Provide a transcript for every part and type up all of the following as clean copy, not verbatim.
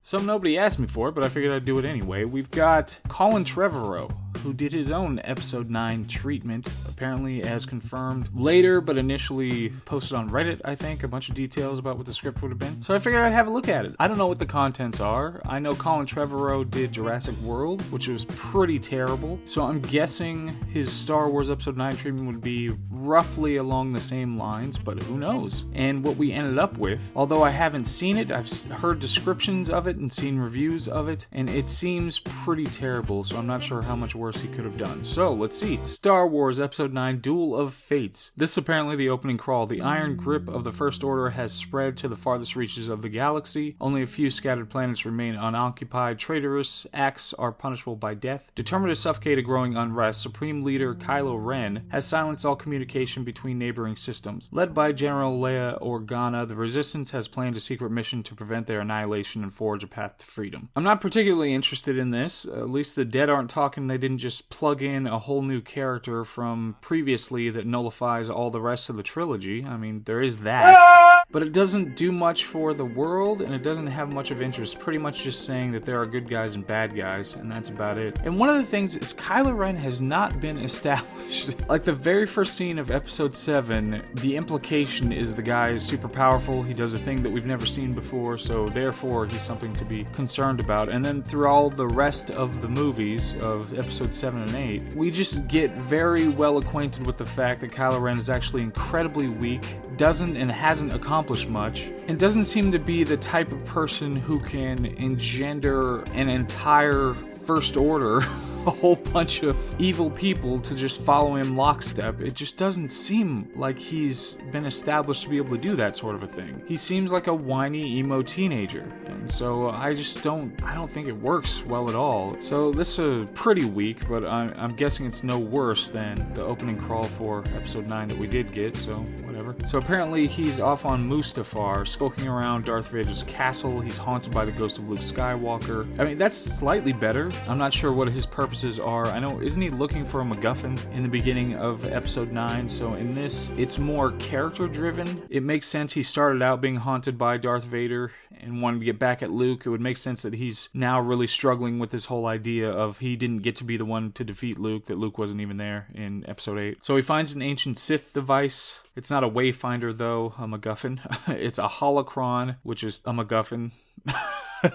Some nobody asked me for it, but I figured I'd do it anyway. We've got Colin Trevorrow, who did his own Episode 9 treatment, apparently as confirmed later, but initially posted on Reddit, I think, a bunch of details about what the script would have been. So I figured I'd have a look at it. I don't know what the contents are. I know Colin Trevorrow did Jurassic World, which was pretty terrible, so I'm guessing his Star Wars Episode 9 treatment would be roughly along the same lines, but who knows? And what we ended up with, although I haven't seen it, I've heard descriptions of it and seen reviews of it, and it seems pretty terrible, so I'm not sure how much worse he could have done. So, let's see. Star Wars Episode 9 Duel of Fates. This is apparently the opening crawl. The iron grip of the First Order has spread to the farthest reaches of the galaxy. Only a few scattered planets remain unoccupied. Traitorous acts are punishable by death. Determined to suffocate a growing unrest, Supreme Leader Kylo Ren has silenced all communication between neighboring systems. Led by General Leia Organa, the Resistance has planned a secret mission to prevent their annihilation and forge a path to freedom. I'm not particularly interested in this. At least the dead aren't talking. They didn't just plug in a whole new character from previously that nullifies all the rest of the trilogy. I mean, there is that. But it doesn't do much for the world, and it doesn't have much of interest. Pretty much just saying that there are good guys and bad guys, and that's about it. And one of the things is Kylo Ren has not been established. Like the very first scene of Episode 7, the implication is the guy is super powerful. He does a thing that we've never seen before, so therefore he's something to be concerned about. And then through all the rest of the movies of Episode 7 and 8, we just get very well acquainted with the fact that Kylo Ren is actually incredibly weak, doesn't and hasn't accomplished much, and doesn't seem to be the type of person who can engender an entire First Order, a whole bunch of evil people to just follow him lockstep. It just doesn't seem like he's been established to be able to do that sort of a thing. He seems like a whiny, emo teenager, and so I don't think it works well at all. So this is pretty weak, but I'm guessing it's no worse than the opening crawl for Episode 9 that we did get, so whatever. So apparently he's off on Mustafar, skulking around Darth Vader's castle. He's haunted by the ghost of Luke Skywalker. I mean, that's slightly better. I'm not sure what his purposes are. I know, isn't he looking for a MacGuffin in the beginning of Episode 9? So in this, it's more character driven. It makes sense. He started out being haunted by Darth Vader and wanted to get back at Luke. It would make sense that he's now really struggling with this whole idea of he didn't get to be the one to defeat Luke, that Luke wasn't even there in Episode 8. So he finds an ancient Sith device. It's not a Wayfinder, though, a MacGuffin. It's a holocron, which is a MacGuffin.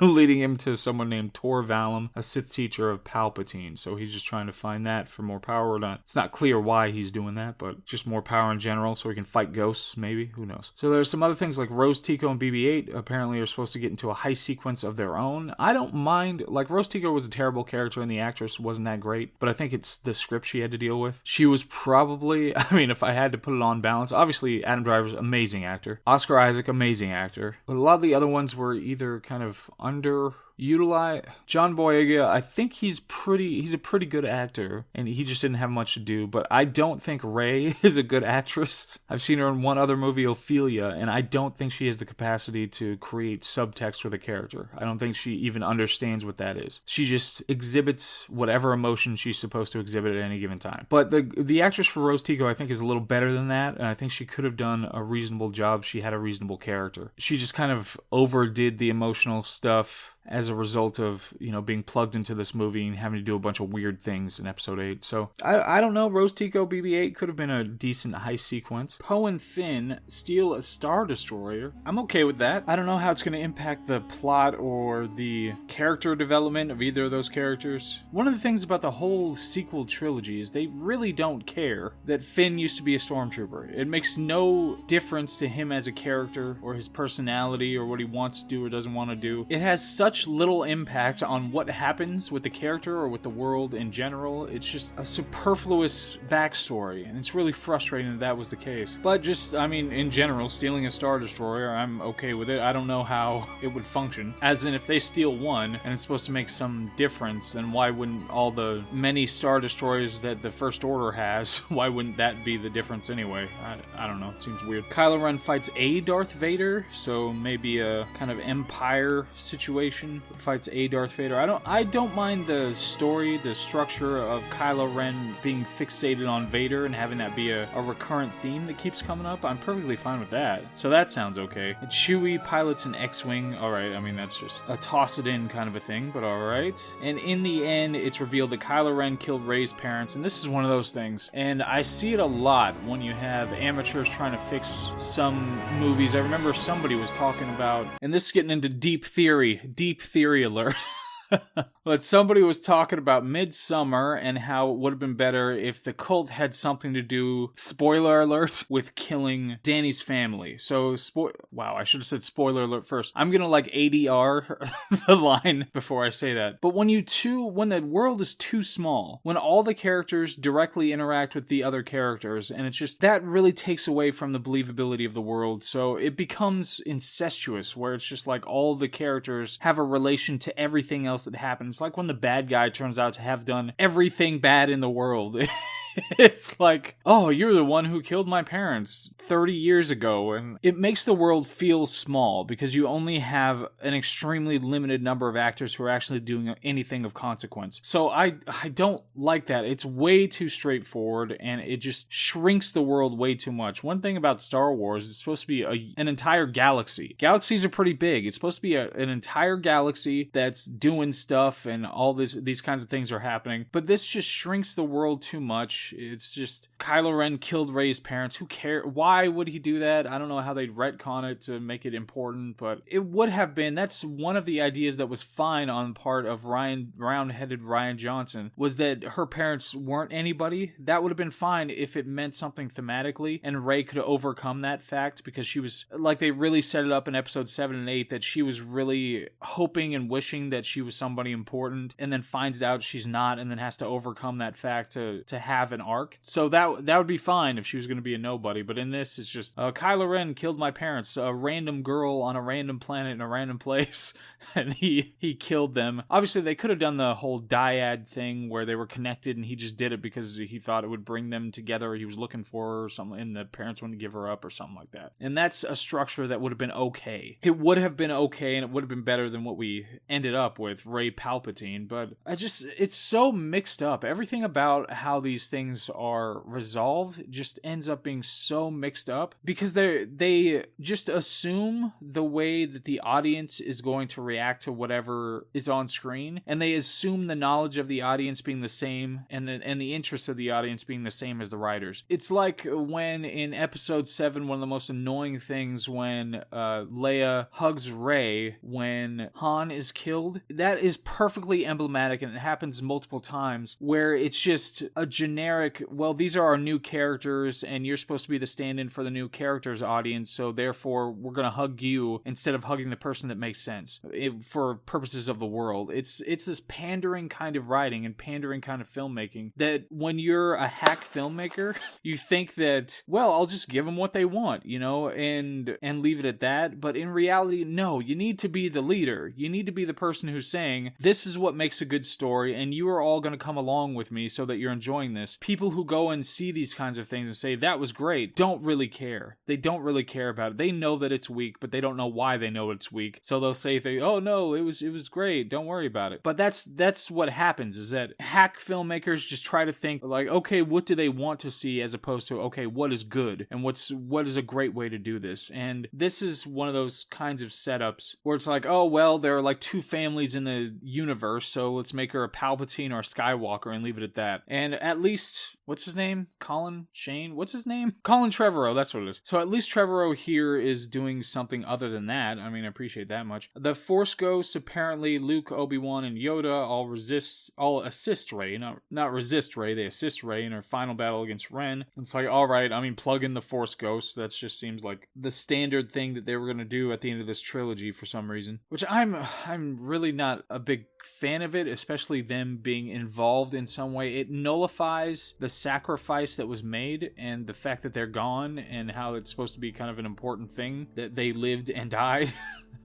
Leading him to someone named Tor Valum, a Sith teacher of Palpatine. So he's just trying to find that for more power. It's not clear why he's doing that, but just more power in general so he can fight ghosts, maybe. Who knows? So there's some other things like Rose Tico and BB-8 apparently are supposed to get into a heist sequence of their own. I don't mind. Like, Rose Tico was a terrible character and the actress wasn't that great, but I think it's the script she had to deal with. She was probably, I mean, if I had to put it on balance, obviously Adam Driver's amazing actor. Oscar Isaac, amazing actor. But a lot of the other ones were either kind of underutilized. John Boyega, I think he's a pretty good actor, and he just didn't have much to do, but I don't think Rey is a good actress. I've seen her in one other movie, Ophelia, and I don't think she has the capacity to create subtext for the character. I don't think she even understands what that is. She just exhibits whatever emotion she's supposed to exhibit at any given time. But the actress for Rose Tico, I think, is a little better than that, and I think she could have done a reasonable job. She had a reasonable character. She just kind of overdid the emotional stuff as a result of, being plugged into this movie and having to do a bunch of weird things in Episode 8. So, I don't know. Rose Tico, BB-8 could have been a decent heist sequence. Poe and Finn steal a Star Destroyer. I'm okay with that. I don't know how it's going to impact the plot or the character development of either of those characters. One of the things about the whole sequel trilogy is they really don't care that Finn used to be a stormtrooper. It makes no difference to him as a character or his personality or what he wants to do or doesn't want to do. It has such little impact on what happens with the character or with the world in general. It's just a superfluous backstory, and it's really frustrating that was the case. But just, in general, stealing a Star Destroyer, I'm okay with it. I don't know how it would function. As in, if they steal one, and it's supposed to make some difference, then why wouldn't all the many Star Destroyers that the First Order has, why wouldn't that be the difference anyway? I don't know. It seems weird. Kylo Ren fights a Darth Vader, so maybe a kind of Empire situation Generation fights a Darth Vader. I don't mind the story, the structure of Kylo Ren being fixated on Vader and having that be a recurrent theme that keeps coming up. I'm perfectly fine with that. So that sounds okay. And Chewie pilots an X-Wing. Alright, I mean, that's just a toss-it-in kind of a thing, but alright. And in the end, it's revealed that Kylo Ren killed Rey's parents, and this is one of those things. And I see it a lot when you have amateurs trying to fix some movies. I remember somebody was talking about, and this is getting into deep theory alert. But somebody was talking about Midsummer and how it would have been better if the cult had something to do, spoiler alert, with killing Danny's family. So, wow, I should have said spoiler alert first. I'm gonna ADR the line before I say that. But when the world is too small, when all the characters directly interact with the other characters, and it's just, that really takes away from the believability of the world. So it becomes incestuous, where it's just like all the characters have a relation to everything else that happens. It's like when the bad guy turns out to have done everything bad in the world. It's like, oh, you're the one who killed my parents 30 years ago. And it makes the world feel small because you only have an extremely limited number of actors who are actually doing anything of consequence. So I don't like that. It's way too straightforward and it just shrinks the world way too much. One thing about Star Wars, it's supposed to be an entire galaxy. Galaxies are pretty big. It's supposed to be an entire galaxy that's doing stuff and all these kinds of things are happening. But this just shrinks the world too much. It's just, Kylo Ren killed Rey's parents. Who cares? Why would he do that? I don't know how they'd retcon it to make it important, but it would have been. That's one of the ideas that was fine on part of round-headed Rian Johnson, was that her parents weren't anybody. That would have been fine if it meant something thematically, and Rey could overcome that fact, because she was, like they really set it up in episode 7 and 8, that she was really hoping and wishing that she was somebody important, and then finds out she's not, and then has to overcome that fact to have an arc. So that would be fine if she was going to be a nobody, but in this, it's just, Kylo Ren killed my parents, a random girl on a random planet in a random place, and he killed them. Obviously, they could have done the whole dyad thing where they were connected, and he just did it because he thought it would bring them together, he was looking for her or something, and the parents wouldn't give her up or something like that. And that's a structure that would have been okay. It would have been okay, and it would have been better than what we ended up with, Rey Palpatine, but it's so mixed up. Everything about how these things are resolved just ends up being so mixed up because they just assume the way that the audience is going to react to whatever is on screen, and they assume the knowledge of the audience being the same and the interests of the audience being the same as the writers. It's like when in episode 7, one of the most annoying things when Leia hugs Rey when Han is killed, that is perfectly emblematic, and it happens multiple times, where it's just a generic, well, these are our new characters and you're supposed to be the stand-in for the new characters audience, so therefore we're gonna hug you instead of hugging the person that makes sense for purposes of the world. It's this pandering kind of writing and pandering kind of filmmaking that when you're a hack filmmaker, you think that, well, I'll just give them what they want, and leave it at that. But in reality, no, you need to be the leader. You need to be the person who's saying, this is what makes a good story, and you are all going to come along with me so that you're enjoying this. People who go and see these kinds of things and say, that was great, don't really care. They don't really care about it. They know that it's weak, but they don't know why they know it's weak. So they'll say, oh no, it was great, don't worry about it. But that's what happens, is that hack filmmakers just try to think like, okay, what do they want to see, as opposed to, okay, what is good and what is a great way to do this. And this is one of those kinds of setups where it's like, oh well, there are like two families in the universe, so let's make her a Palpatine or a Skywalker and leave it at that. And at least, what's his name? Colin Trevorrow, that's what it is. So at least Trevorrow here is doing something other than that. I mean, I appreciate that much. The Force Ghosts, apparently Luke, Obi-Wan, and Yoda all assist Rey, not resist Rey, they assist Rey in her final battle against Ren. It's like, alright, I mean, plug in the Force Ghosts. That just seems like the standard thing that they were going to do at the end of this trilogy for some reason. Which I'm really not a big fan of it, especially them being involved in some way. It nullifies the sacrifice that was made and the fact that they're gone and how it's supposed to be kind of an important thing that they lived and died.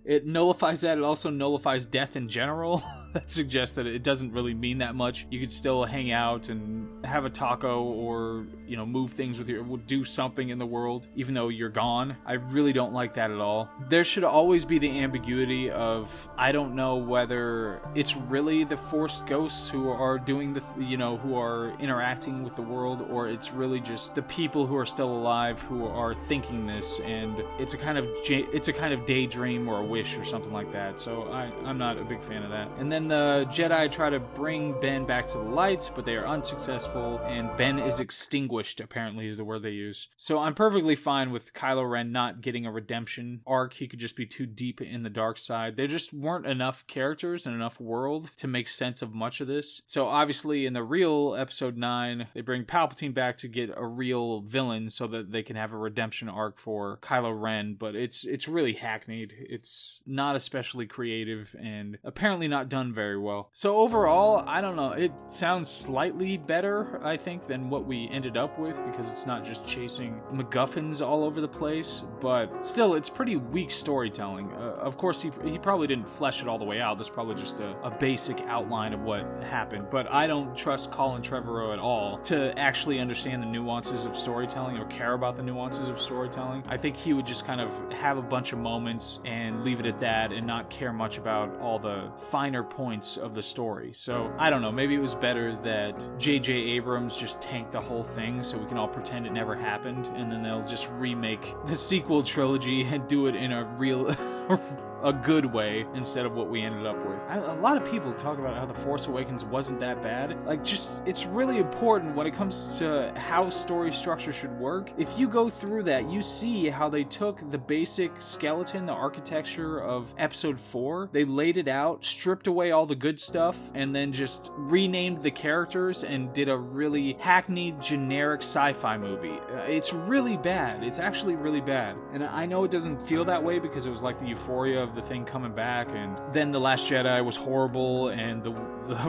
It nullifies that. It also nullifies death in general. that suggests that it doesn't really mean that much. You could still hang out and have a taco or, you know, move things with do something in the world, even though you're gone. I really don't like that at all. There should always be the ambiguity of, I don't know whether it's really the forced ghosts who are doing the, you know, who are interacting with the world, or it's really just the people who are still alive who are thinking this, and it's a kind of daydream or a wish or something like that. So I'm not a big fan of that. And then the Jedi try to bring Ben back to the light, but they are unsuccessful, and Ben is extinguished, apparently is the word they use. So I'm perfectly fine with Kylo Ren not getting a redemption arc. He could just be too deep in the dark side. There just weren't enough characters and enough world to make sense of much of this. So obviously in the real episode 9, they bring Palpatine back to get a real villain so that they can have a redemption arc for Kylo Ren, but it's really hackneyed. It's not especially creative and apparently not done very well. So overall, I don't know, it sounds slightly better, I think, than what we ended up with, because it's not just chasing MacGuffins all over the place, but still, it's pretty weak storytelling. Of course, he probably didn't flesh it all the way out. That's probably just a basic outline of what happened, but I don't trust Colin Trevorrow at all to actually understand the nuances of storytelling or care about the nuances of storytelling. I think he would just kind of have a bunch of moments and leave it at that and not care much about all the finer points of the story. So I don't know, maybe it was better that J.J. Abrams just tanked the whole thing so we can all pretend it never happened, and then they'll just remake the sequel trilogy and do it in a real a good way instead of what we ended up with. A lot of people talk about how The Force Awakens wasn't that bad. Like, just, it's really important when it comes to how story structure should work. If you go through that, you see how they took the basic skeleton, the architecture of episode 4, they laid it out, stripped away all the good stuff, and then just renamed the characters and did a really hackneyed, generic sci-fi movie. It's really bad. It's actually really bad. And I know it doesn't feel that way because it was like the euphoria of the thing coming back, and then The Last Jedi was horrible, and the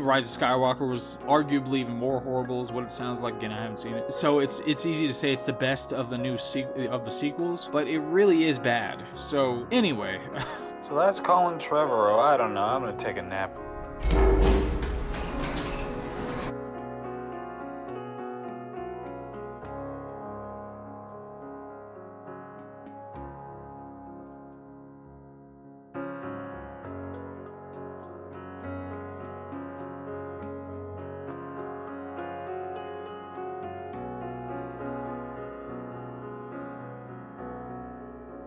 Rise of Skywalker was arguably even more horrible, is what it sounds like. Again, I haven't seen it, so it's easy to say it's the best of the sequels, but it really is bad. So anyway, so that's Colin Trevorrow. I don't know, I'm gonna take a nap.